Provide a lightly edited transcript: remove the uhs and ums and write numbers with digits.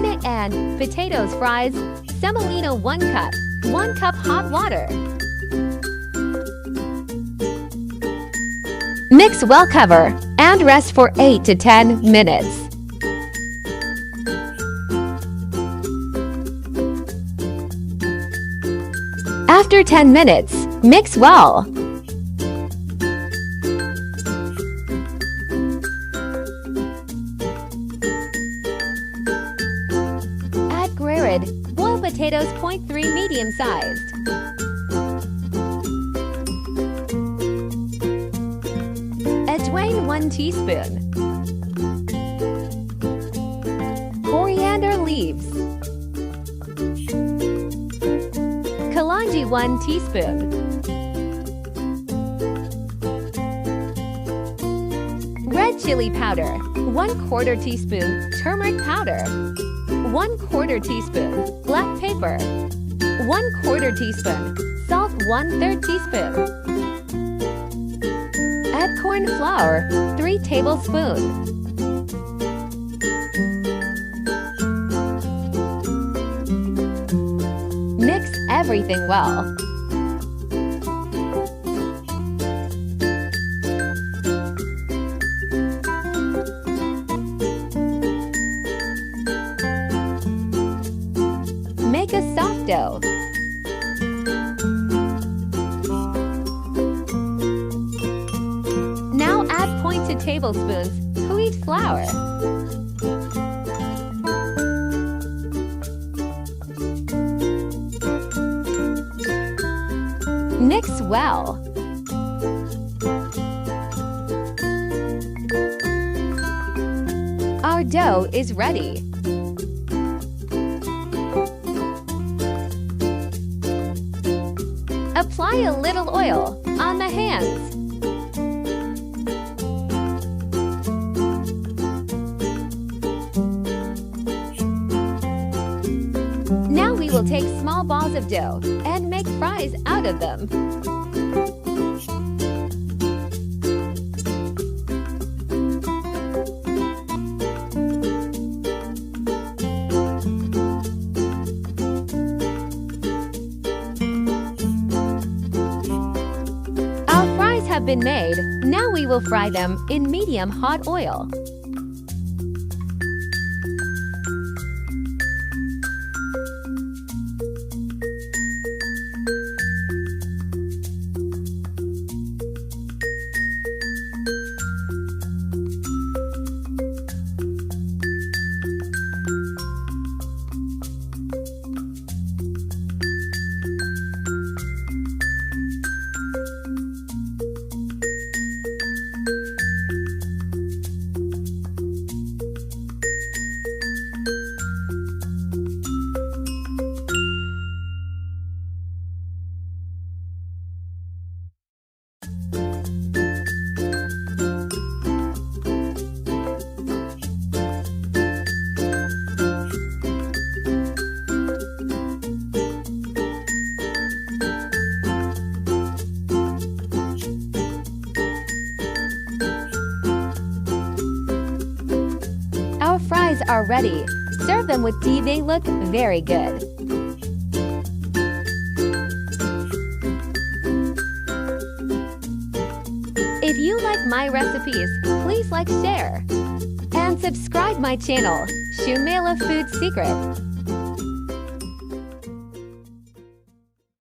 Semolina and Potato Fries. Semolina 1 cup. 1 cup hot water. Mix well, cover, and rest for 8 to 10 minutes. After 10 minutes, mix well. Add grated, boiled potatoes 0.3 medium-sized. Ajwain 1 teaspoon. Coriander leaves. Kalonji 1 teaspoon. Red chili powder 1/4 teaspoon. Turmeric powder 1/4 teaspoon. Black pepper 1/4 teaspoon. Salt 1/3 teaspoon. Add corn flour 3 tablespoons. Mix everything well. Make a soft dough. Now add 0.2 tablespoons wheat flour. Mix well. Our dough is ready. Apply a little oil on the hands. Now we will take small balls of dough and make fries out of them. Our fries have been made. Now we will fry them in medium hot oil. Our fries are ready. Serve them with tea. They look very good. If you like my recipes, please like, share, and subscribe my channel, Shumaila Food Secret.